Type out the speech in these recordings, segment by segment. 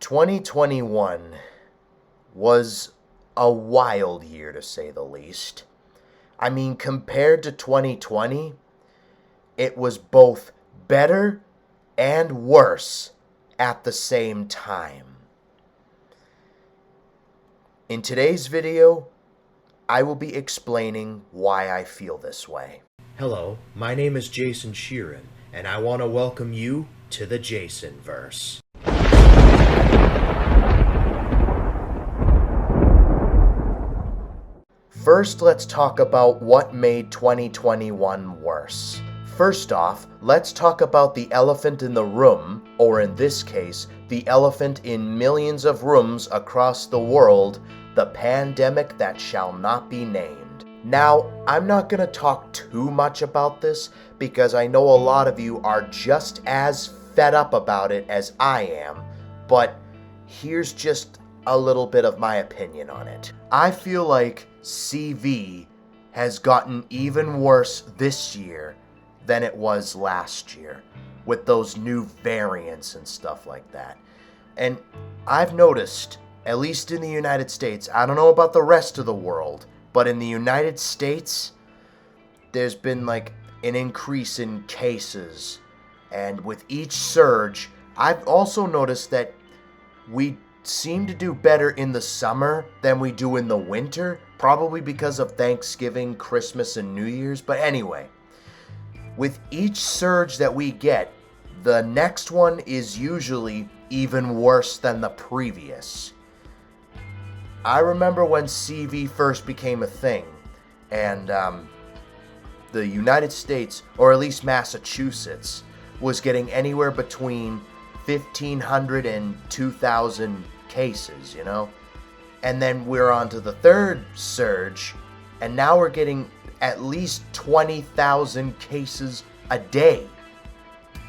2021 was a wild year to say the least. I mean, compared to 2020, it was both better and worse at the same time. In today's video, I will be explaining why I feel this way. Hello, my name is Jason Sheeran, and I want to welcome you to the Jasonverse. First, let's talk about what made 2021 worse. First off, let's talk about the elephant in the room, or in this case, the elephant in millions of rooms across the world, the pandemic that shall not be named. Now, I'm not going to talk too much about this because I know a lot of you are just as fed up about it as I am, but here's just a little bit of my opinion on it. I feel like CV has gotten even worse this year than it was last year with those new variants and stuff like that. And I've noticed, at least in the United States, I don't know about the rest of the world, but in the United States, there's been like an increase in cases. And with each surge, I've also noticed that we seem to do better in the summer than we do in the winter, probably because of Thanksgiving, Christmas, and New Year's. But anyway, with each surge that we get, the next one is usually even worse than the previous. I remember when CV first became a thing, and the United States, or at least Massachusetts, was getting anywhere between 1,500 and 2,000 cases, you know? And then we're on to the third surge, and now we're getting at least 20,000 cases a day,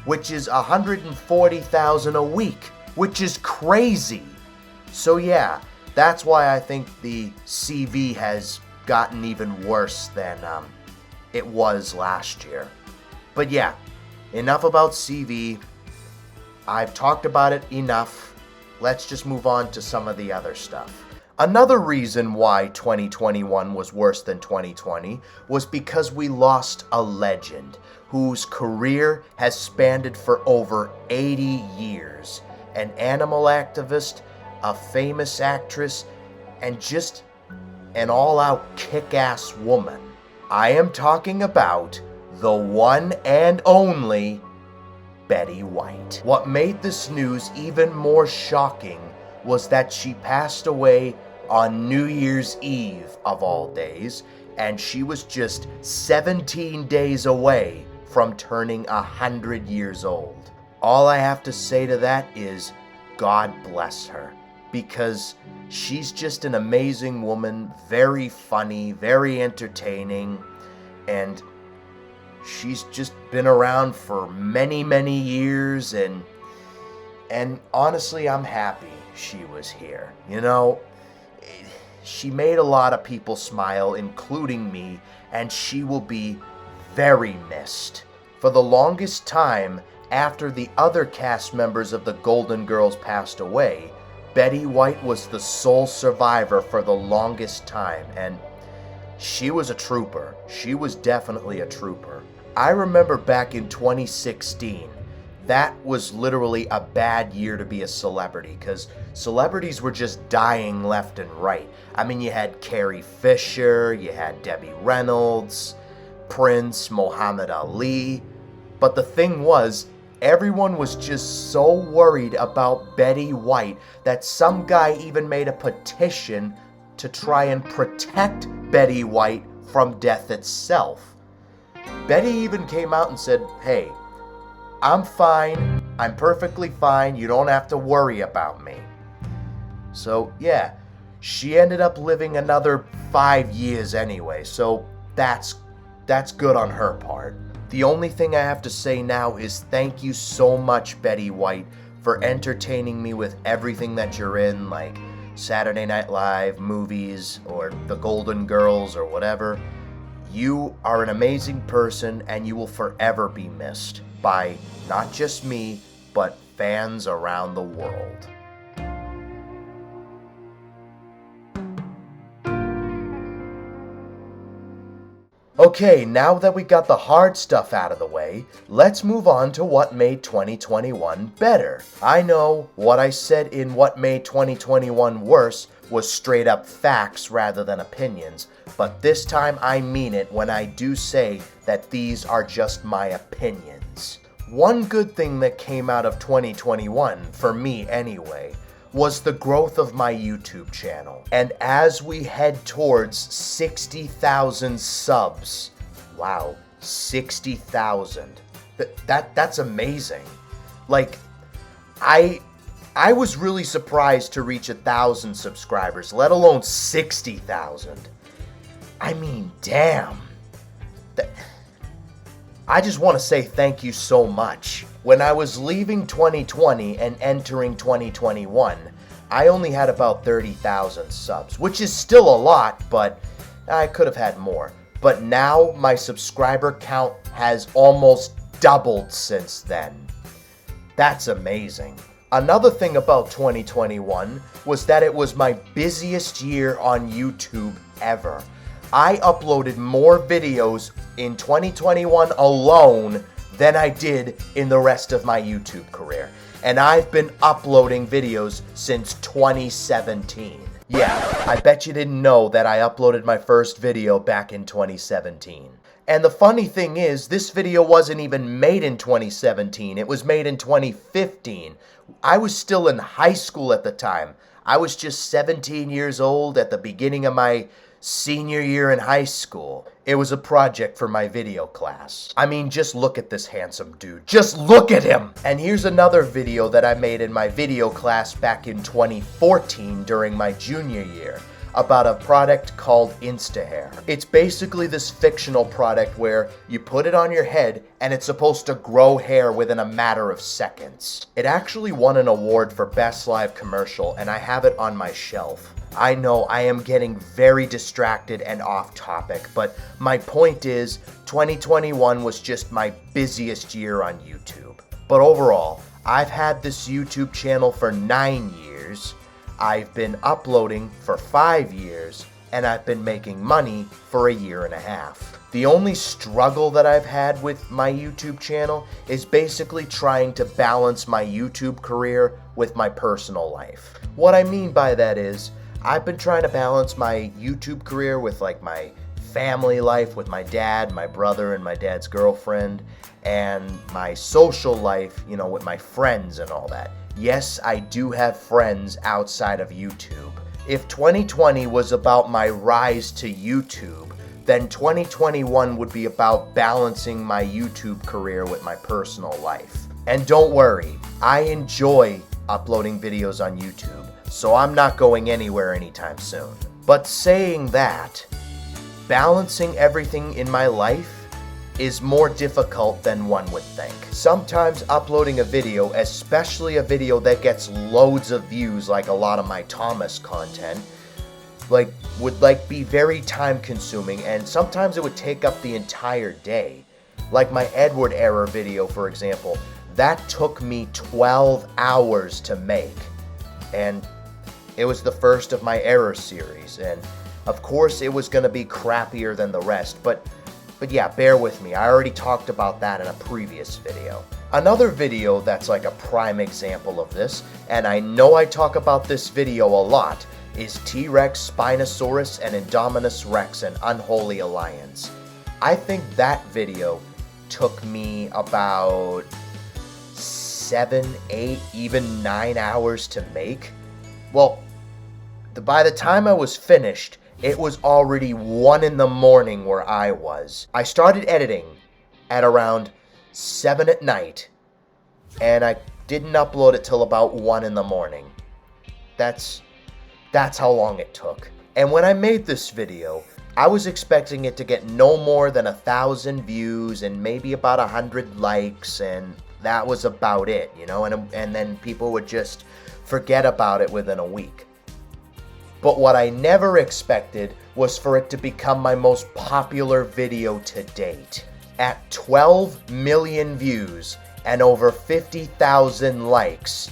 which is 140,000 a week, which is crazy. So yeah, that's why I think the CV has gotten even worse than it was last year. But yeah, enough about CV. I've talked about it enough. Let's just move on to some of the other stuff. Another reason why 2021 was worse than 2020 was because we lost a legend whose career has spanned for over 80 years. An animal activist, a famous actress, and just an all-out kick-ass woman. I am talking about the one and only Betty White. What made this news even more shocking was that she passed away on New Year's Eve, of all days, and she was just 17 days away from turning 100 years old. All I have to say to that is, God bless her, because she's just an amazing woman, very funny, very entertaining, and she's just been around for many, many years, and honestly, I'm happy she was here. You know, she made a lot of people smile, including me, and she will be very missed. For the longest time, after the other cast members of the Golden Girls passed away, Betty White was the sole survivor for the longest time, and she was a trooper. She was definitely a trooper. I remember back in 2016, that was literally a bad year to be a celebrity because celebrities were just dying left and right. I mean, you had Carrie Fisher, you had Debbie Reynolds, Prince, Muhammad Ali. But the thing was, everyone was just so worried about Betty White that some guy even made a petition to try and protect Betty White from death itself. Betty even came out and said, "Hey, I'm fine. I'm perfectly fine. You don't have to worry about me." So, yeah, she ended up living another 5 years anyway, so that's good on her part. The only thing I have to say now is thank you so much, Betty White, for entertaining me with everything that you're in, like Saturday Night Live, movies, or The Golden Girls, or whatever. You are an amazing person, and you will forever be missed by not just me, but fans around the world. Okay, now that we got the hard stuff out of the way, let's move on to what made 2021 better. I know what I said in what made 2021 worse was straight up facts rather than opinions, but this time I mean it when I do say that these are just my opinions. One good thing that came out of 2021, for me anyway, was the growth of my YouTube channel. And as we head towards 60,000 subs, wow, 60,000. That's amazing. Like, I was really surprised to reach 1,000 subscribers, let alone 60,000. I mean, damn. I just want to say thank you so much. When I was leaving 2020 and entering 2021, I only had about 30,000 subs, which is still a lot, but I could have had more. But now my subscriber count has almost doubled since then. That's amazing. Another thing about 2021 was that it was my busiest year on YouTube ever. I uploaded more videos in 2021 alone than I did in the rest of my YouTube career. And I've been uploading videos since 2017. Yeah, I bet you didn't know that I uploaded my first video back in 2017. And the funny thing is, this video wasn't even made in 2017. It was made in 2015. I was still in high school at the time. I was just 17 years old at the beginning of my senior year in high school. It was a project for my video class. I mean, just look at this handsome dude. Just look at him! And here's another video that I made in my video class back in 2014 during my junior year about a product called InstaHair. It's basically this fictional product where you put it on your head and it's supposed to grow hair within a matter of seconds. It actually won an award for Best Live Commercial, and I have it on my shelf. I know I am getting very distracted and off topic, but my point is 2021 was just my busiest year on YouTube. But overall, I've had this YouTube channel for 9 years, I've been uploading for 5 years, and I've been making money for a year and a half. The only struggle that I've had with my YouTube channel is basically trying to balance my YouTube career with my personal life. What I mean by that is, I've been trying to balance my YouTube career with like my family life with my dad, my brother, and my dad's girlfriend, and my social life, you know, with my friends and all that. Yes, I do have friends outside of YouTube. If 2020 was about my rise to YouTube, then 2021 would be about balancing my YouTube career with my personal life. And don't worry, I enjoy uploading videos on YouTube, so I'm not going anywhere anytime soon. But saying that, balancing everything in my life is more difficult than one would think. Sometimes uploading a video, especially a video that gets loads of views like a lot of my Thomas content, would be very time consuming, and sometimes it would take up the entire day. Like my Edward error video, for example, that took me 12 hours to make. And it was the first of my error series, and of course it was gonna be crappier than the rest, but yeah, bear with me, I already talked about that in a previous video. Another video that's like a prime example of this, and I know I talk about this video a lot, is T-Rex, Spinosaurus, and Indominus Rex, an Unholy Alliance. I think that video took me about 7, 8, even 9 hours to make. Well, by the time I was finished, it was already 1 in the morning where I was. I started editing at around 7 at night, and I didn't upload it till about 1 in the morning. That's how long it took. And when I made this video, I was expecting it to get no more than 1,000 views and maybe about 100 likes, and that was about it, you know, and then people would just forget about it within a week. But what I never expected was for it to become my most popular video to date. At 12 million views and over 50,000 likes,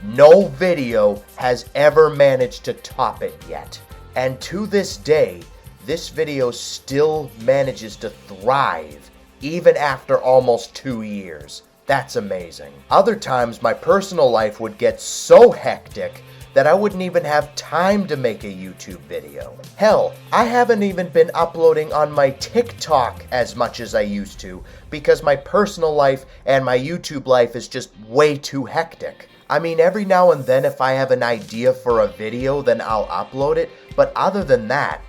no video has ever managed to top it yet. And to this day, this video still manages to thrive even after almost 2 years. That's amazing. Other times, my personal life would get so hectic that I wouldn't even have time to make a YouTube video. Hell, I haven't even been uploading on my TikTok as much as I used to because my personal life and my YouTube life is just way too hectic. I mean, every now and then if I have an idea for a video, then I'll upload it, but other than that,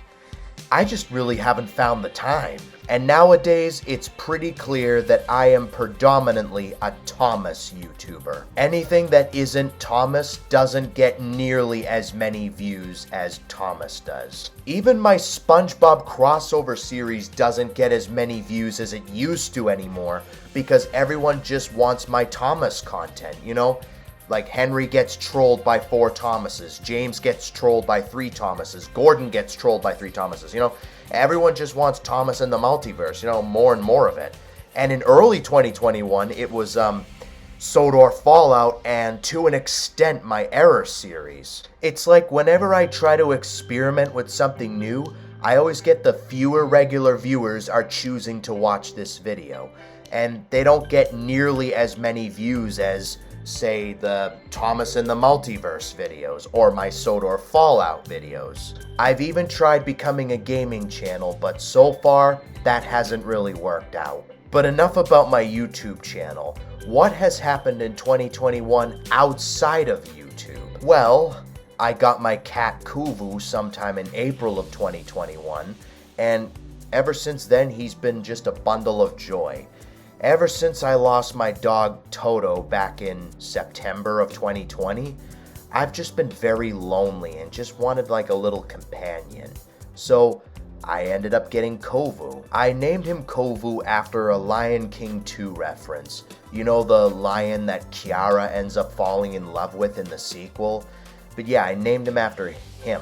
I just really haven't found the time. And nowadays, it's pretty clear that I am predominantly a Thomas YouTuber. Anything that isn't Thomas doesn't get nearly as many views as Thomas does. Even my SpongeBob crossover series doesn't get as many views as it used to anymore because everyone just wants my Thomas content, you know? Like Henry gets trolled by 4 Thomases, James gets trolled by 3 Thomases, Gordon gets trolled by 3 Thomases, you know? Everyone just wants Thomas in the multiverse, you know, more and more of it. And in early 2021, it was Sodor Fallout and to an extent my Error series. It's like whenever I try to experiment with something new, I always get the fewer regular viewers are choosing to watch this video. And they don't get nearly as many views as, say, the Thomas in the Multiverse videos or my Sodor Fallout videos. I've even tried becoming a gaming channel, but so far, that hasn't really worked out. But enough about my YouTube channel. What has happened in 2021 outside of YouTube? Well, I got my cat Kuvu sometime in April of 2021, and ever since then, he's been just a bundle of joy. Ever since I lost my dog Toto back in September of 2020, I've just been very lonely and just wanted like a little companion. So I ended up getting Kovu. I named him Kovu after a Lion King 2 reference. You know, the lion that Kiara ends up falling in love with in the sequel? But yeah, I named him after him.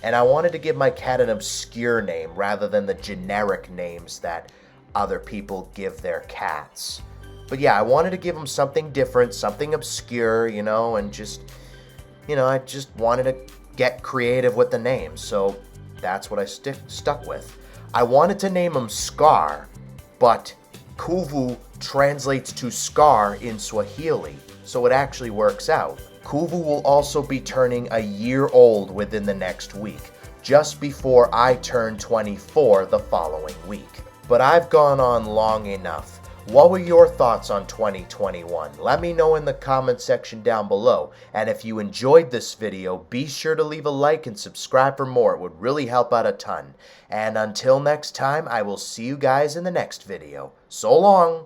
And I wanted to give my cat an obscure name rather than the generic names that other people give their cats. But yeah, I wanted to give him something different, something obscure, you know, and just, you know, I just wanted to get creative with the name, so that's what I stuck with. I wanted to name him Scar, but Kuvu translates to scar in Swahili, so it actually works out. Kuvu will also be turning a year old within the next week, just before I turn 24 the following week. But I've gone on long enough. What were your thoughts on 2021? Let me know in the comment section down below. And if you enjoyed this video, be sure to leave a like and subscribe for more. It would really help out a ton. And until next time, I will see you guys in the next video. So long!